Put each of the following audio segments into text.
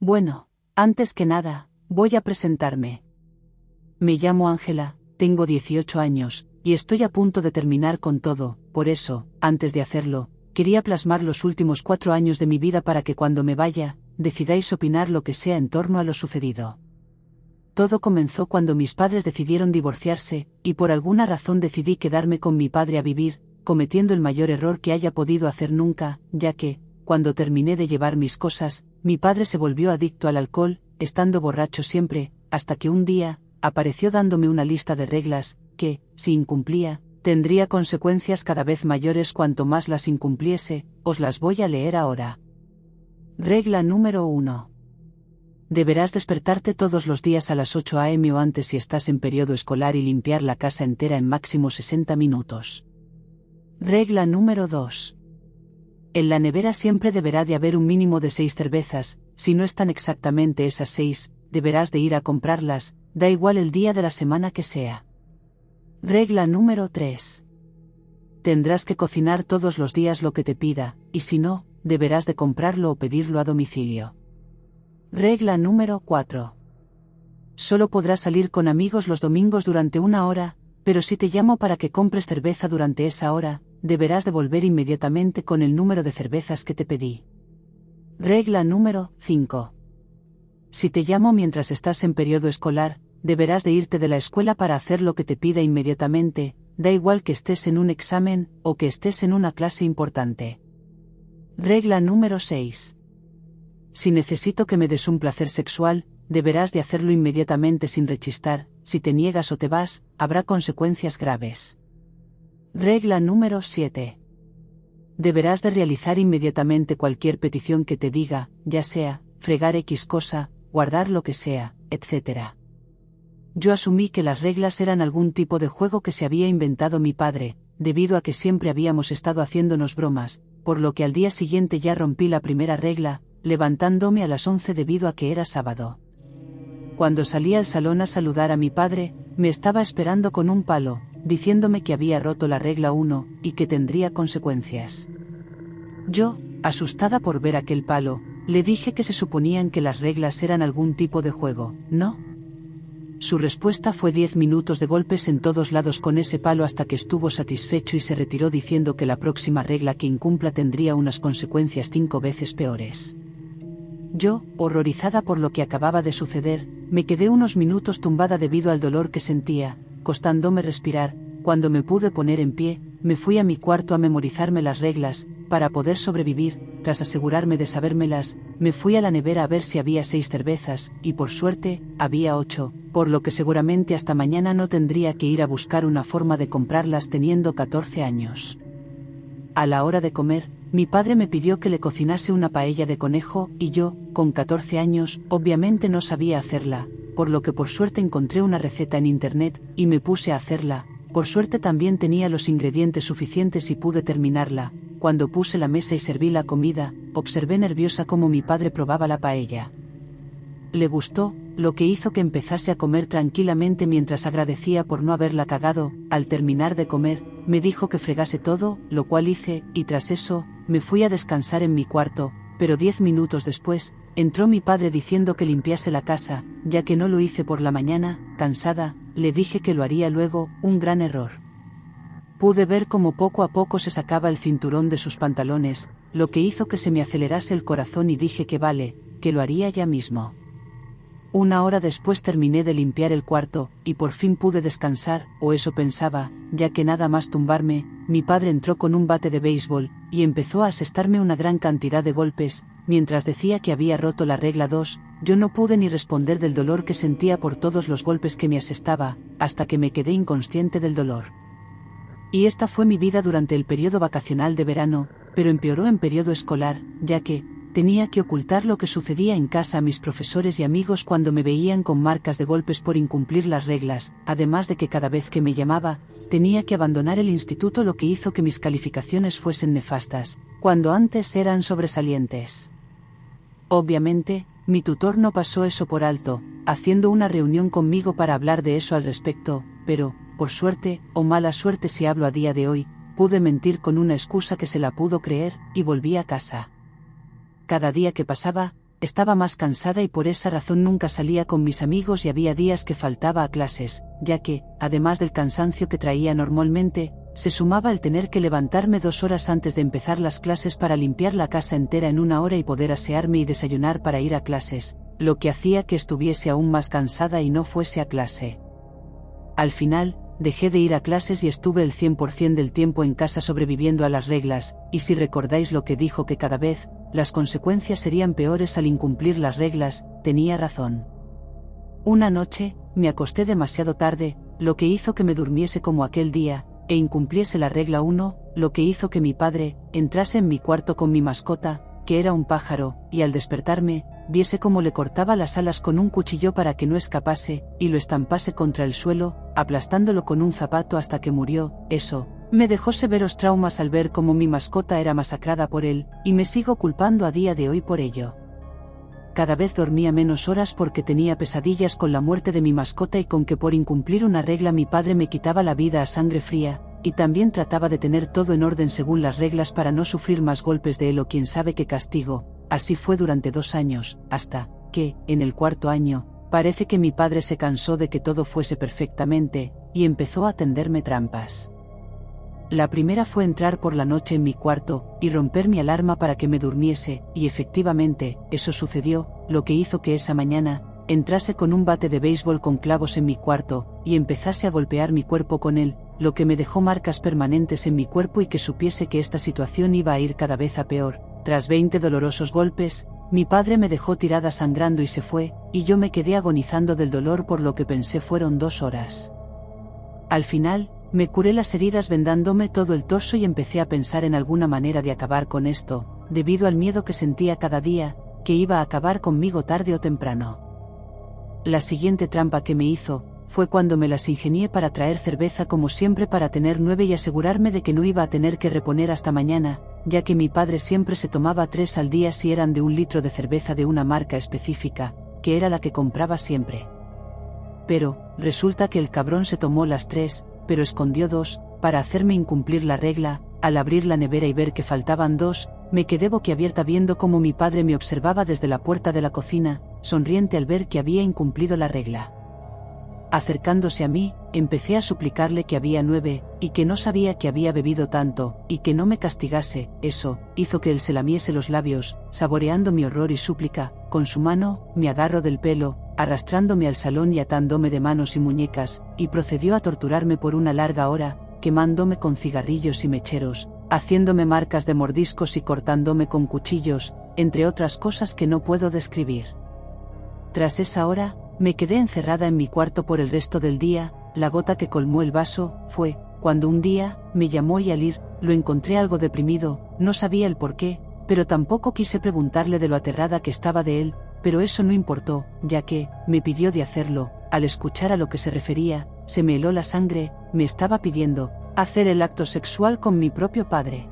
Bueno, antes que nada, voy a presentarme. Me llamo Ángela, tengo 18 años, y estoy a punto de terminar con todo. Por eso, antes de hacerlo, quería plasmar los últimos 4 años de mi vida para que cuando me vaya, decidáis opinar lo que sea en torno a lo sucedido. Todo comenzó cuando mis padres decidieron divorciarse, y por alguna razón decidí quedarme con mi padre a vivir, cometiendo el mayor error que haya podido hacer nunca, ya que, cuando terminé de llevar mis cosas, mi padre se volvió adicto al alcohol, estando borracho siempre, hasta que un día, apareció dándome una lista de reglas, que, si incumplía, tendría consecuencias cada vez mayores cuanto más las incumpliese. Os las voy a leer ahora. Regla número 1. Deberás despertarte todos los días a las 8 a.m. o antes si estás en periodo escolar y limpiar la casa entera en máximo 60 minutos. Regla número 2. En la nevera siempre deberá de haber un mínimo de 6 cervezas, si no están exactamente esas 6, deberás de ir a comprarlas, da igual el día de la semana que sea. Regla número 3. Tendrás que cocinar todos los días lo que te pida, y si no, deberás de comprarlo o pedirlo a domicilio. Regla número 4. Solo podrás salir con amigos los domingos durante 1 hora, pero si te llamo para que compres cerveza durante esa hora, deberás devolver inmediatamente con el número de cervezas que te pedí. Regla número 5. Si te llamo mientras estás en periodo escolar, deberás de irte de la escuela para hacer lo que te pida inmediatamente, da igual que estés en un examen o que estés en una clase importante. Regla número 6. Si necesito que me des un placer sexual, deberás de hacerlo inmediatamente sin rechistar. Si te niegas o te vas, habrá consecuencias graves. Regla número 7. Deberás de realizar inmediatamente cualquier petición que te diga, ya sea, fregar X cosa, guardar lo que sea, etc. Yo asumí que las reglas eran algún tipo de juego que se había inventado mi padre, debido a que siempre habíamos estado haciéndonos bromas, por lo que al día siguiente ya rompí la primera regla, levantándome a las 11 debido a que era sábado. Cuando salí al salón a saludar a mi padre, me estaba esperando con un palo, diciéndome que había roto la regla 1, y que tendría consecuencias. Yo, asustada por ver aquel palo, le dije que se suponían que las reglas eran algún tipo de juego, ¿no? Su respuesta fue 10 minutos de golpes en todos lados con ese palo hasta que estuvo satisfecho y se retiró diciendo que la próxima regla que incumpla tendría unas consecuencias 5 veces peores. Yo, horrorizada por lo que acababa de suceder, me quedé unos minutos tumbada debido al dolor que sentía, costándome respirar. Cuando me pude poner en pie, me fui a mi cuarto a memorizarme las reglas, para poder sobrevivir. Tras asegurarme de sabérmelas, me fui a la nevera a ver si había 6 cervezas, y por suerte, había 8, por lo que seguramente hasta mañana no tendría que ir a buscar una forma de comprarlas teniendo 14 años. A la hora de comer, mi padre me pidió que le cocinase una paella de conejo, y yo, con 14 años, obviamente no sabía hacerla, por lo que por suerte encontré una receta en internet, y me puse a hacerla. Por suerte también tenía los ingredientes suficientes y pude terminarla. Cuando puse la mesa y serví la comida, observé nerviosa cómo mi padre probaba la paella. Le gustó, lo que hizo que empezase a comer tranquilamente mientras agradecía por no haberla cagado. Al terminar de comer, me dijo que fregase todo, lo cual hice, y tras eso, me fui a descansar en mi cuarto, pero 10 minutos después, entró mi padre diciendo que limpiase la casa, ya que no lo hice por la mañana. Cansada, le dije que lo haría luego. Un gran error. Pude ver cómo poco a poco se sacaba el cinturón de sus pantalones, lo que hizo que se me acelerase el corazón y dije que vale, que lo haría ya mismo. 1 hora después terminé de limpiar el cuarto, y por fin pude descansar, o eso pensaba, ya que nada más tumbarme, mi padre entró con un bate de béisbol, y empezó a asestarme una gran cantidad de golpes. Mientras decía que había roto la regla 2, yo no pude ni responder del dolor que sentía por todos los golpes que me asestaba, hasta que me quedé inconsciente del dolor. Y esta fue mi vida durante el periodo vacacional de verano, pero empeoró en periodo escolar, ya que tenía que ocultar lo que sucedía en casa a mis profesores y amigos cuando me veían con marcas de golpes por incumplir las reglas, además de que cada vez que me llamaba, tenía que abandonar el instituto, lo que hizo que mis calificaciones fuesen nefastas, cuando antes eran sobresalientes. Obviamente, mi tutor no pasó eso por alto, haciendo una reunión conmigo para hablar de eso al respecto, pero, por suerte, o mala suerte si hablo a día de hoy, pude mentir con una excusa que se la pudo creer, y volví a casa. Cada día que pasaba, estaba más cansada y por esa razón nunca salía con mis amigos y había días que faltaba a clases, ya que, además del cansancio que traía normalmente, se sumaba el tener que levantarme 2 horas antes de empezar las clases para limpiar la casa entera en 1 hora y poder asearme y desayunar para ir a clases, lo que hacía que estuviese aún más cansada y no fuese a clase. Al final, dejé de ir a clases y estuve el 100% del tiempo en casa sobreviviendo a las reglas, y si recordáis lo que dijo que cada vez, las consecuencias serían peores al incumplir las reglas, tenía razón. Una noche, me acosté demasiado tarde, lo que hizo que me durmiese como aquel día, e incumpliese la regla 1, lo que hizo que mi padre entrase en mi cuarto con mi mascota, que era un pájaro, y al despertarme, viese cómo le cortaba las alas con un cuchillo para que no escapase, y lo estampase contra el suelo, aplastándolo con un zapato hasta que murió. Eso me dejó severos traumas al ver cómo mi mascota era masacrada por él, y me sigo culpando a día de hoy por ello. Cada vez dormía menos horas porque tenía pesadillas con la muerte de mi mascota y con que por incumplir una regla mi padre me quitaba la vida a sangre fría, y también trataba de tener todo en orden según las reglas para no sufrir más golpes de él o quién sabe qué castigo. Así fue durante 2 años, hasta que, en el 4.º año, parece que mi padre se cansó de que todo fuese perfectamente, y empezó a tenderme trampas. La primera fue entrar por la noche en mi cuarto, y romper mi alarma para que me durmiese, y efectivamente, eso sucedió, lo que hizo que esa mañana, entrase con un bate de béisbol con clavos en mi cuarto, y empezase a golpear mi cuerpo con él, lo que me dejó marcas permanentes en mi cuerpo y que supiese que esta situación iba a ir cada vez a peor. Tras 20 dolorosos golpes, mi padre me dejó tirada sangrando y se fue, y yo me quedé agonizando del dolor por lo que pensé fueron 2 horas. Al final, me curé las heridas vendándome todo el torso y empecé a pensar en alguna manera de acabar con esto, debido al miedo que sentía cada día, que iba a acabar conmigo tarde o temprano. La siguiente trampa que me hizo, fue cuando me las ingenié para traer cerveza como siempre para tener 9 y asegurarme de que no iba a tener que reponer hasta mañana, ya que mi padre siempre se tomaba 3 al día si eran de 1 litro de cerveza de una marca específica, que era la que compraba siempre. Pero, resulta que el cabrón se tomó las 3, pero escondió 2, para hacerme incumplir la regla. Al abrir la nevera y ver que faltaban 2, me quedé boquiabierta viendo cómo mi padre me observaba desde la puerta de la cocina, sonriente al ver que había incumplido la regla. Acercándose a mí, empecé a suplicarle que había 9, y que no sabía que había bebido tanto, y que no me castigase. Eso hizo que él se lamiese los labios, saboreando mi horror y súplica. Con su mano, me agarró del pelo, arrastrándome al salón y atándome de manos y muñecas, y procedió a torturarme por una larga hora, quemándome con cigarrillos y mecheros, haciéndome marcas de mordiscos y cortándome con cuchillos, entre otras cosas que no puedo describir. Tras esa hora, me quedé encerrada en mi cuarto por el resto del día. La gota que colmó el vaso fue cuando un día me llamó y al ir, lo encontré algo deprimido. No sabía el por qué, pero tampoco quise preguntarle de lo aterrada que estaba de él, pero eso no importó, ya que me pidió de hacerlo. Al escuchar a lo que se refería, se me heló la sangre. Me estaba pidiendo hacer el acto sexual con mi propio padre.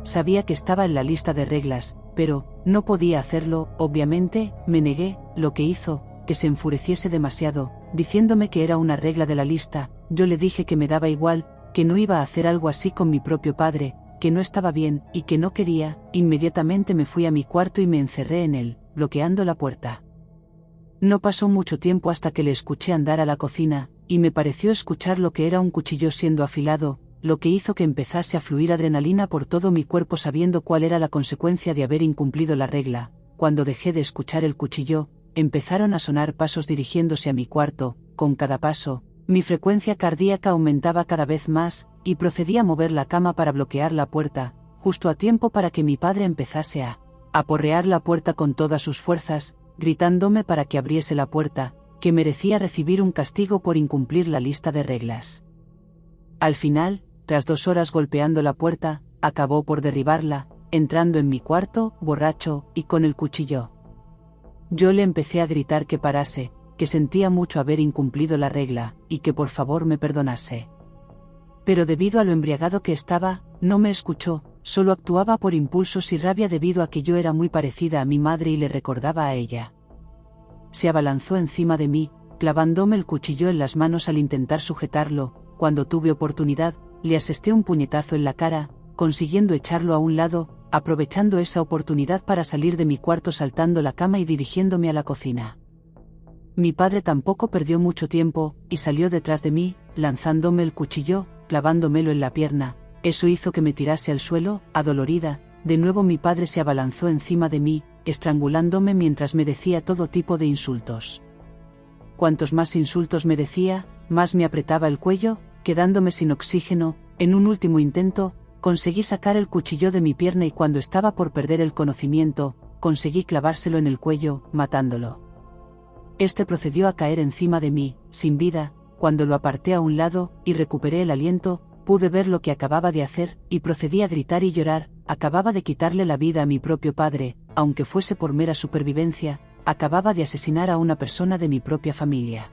Sabía que estaba en la lista de reglas, pero no podía hacerlo. Obviamente, me negué, lo que hizo que se enfureciese demasiado, diciéndome que era una regla de la lista. Yo le dije que me daba igual, que no iba a hacer algo así con mi propio padre, que no estaba bien, y que no quería. Inmediatamente me fui a mi cuarto y me encerré en él, bloqueando la puerta. No pasó mucho tiempo hasta que le escuché andar a la cocina, y me pareció escuchar lo que era un cuchillo siendo afilado, lo que hizo que empezase a fluir adrenalina por todo mi cuerpo sabiendo cuál era la consecuencia de haber incumplido la regla. Cuando dejé de escuchar el cuchillo, empezaron a sonar pasos dirigiéndose a mi cuarto. Con cada paso, mi frecuencia cardíaca aumentaba cada vez más, y procedí a mover la cama para bloquear la puerta, justo a tiempo para que mi padre empezase a aporrear la puerta con todas sus fuerzas, gritándome para que abriese la puerta, que merecía recibir un castigo por incumplir la lista de reglas. Al final, tras 2 horas golpeando la puerta, acabó por derribarla, entrando en mi cuarto, borracho, y con el cuchillo. Yo le empecé a gritar que parase, que sentía mucho haber incumplido la regla, y que por favor me perdonase. Pero debido a lo embriagado que estaba, no me escuchó, solo actuaba por impulsos y rabia debido a que yo era muy parecida a mi madre y le recordaba a ella. Se abalanzó encima de mí, clavándome el cuchillo en las manos al intentar sujetarlo. Cuando tuve oportunidad, le asesté un puñetazo en la cara, consiguiendo echarlo a un lado, aprovechando esa oportunidad para salir de mi cuarto saltando la cama y dirigiéndome a la cocina. Mi padre tampoco perdió mucho tiempo, y salió detrás de mí, lanzándome el cuchillo, clavándomelo en la pierna. Eso hizo que me tirase al suelo, adolorida. De nuevo mi padre se abalanzó encima de mí, estrangulándome mientras me decía todo tipo de insultos. Cuantos más insultos me decía, más me apretaba el cuello, quedándome sin oxígeno. En un último intento, conseguí sacar el cuchillo de mi pierna y cuando estaba por perder el conocimiento, conseguí clavárselo en el cuello, matándolo. Este procedió a caer encima de mí, sin vida. Cuando lo aparté a un lado, y recuperé el aliento, pude ver lo que acababa de hacer, y procedí a gritar y llorar. Acababa de quitarle la vida a mi propio padre, aunque fuese por mera supervivencia. Acababa de asesinar a una persona de mi propia familia.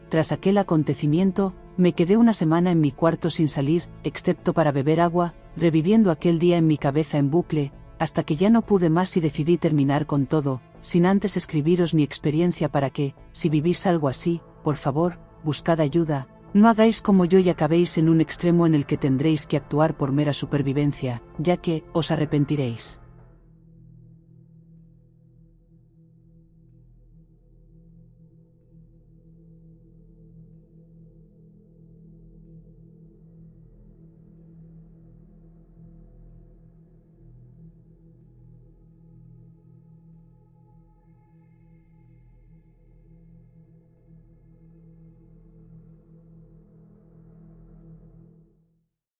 Tras aquel acontecimiento, me quedé una semana en mi cuarto sin salir, excepto para beber agua, reviviendo aquel día en mi cabeza en bucle, hasta que ya no pude más y decidí terminar con todo, sin antes escribiros mi experiencia para que, si vivís algo así, por favor, buscad ayuda, no hagáis como yo y acabéis en un extremo en el que tendréis que actuar por mera supervivencia, ya que, os arrepentiréis.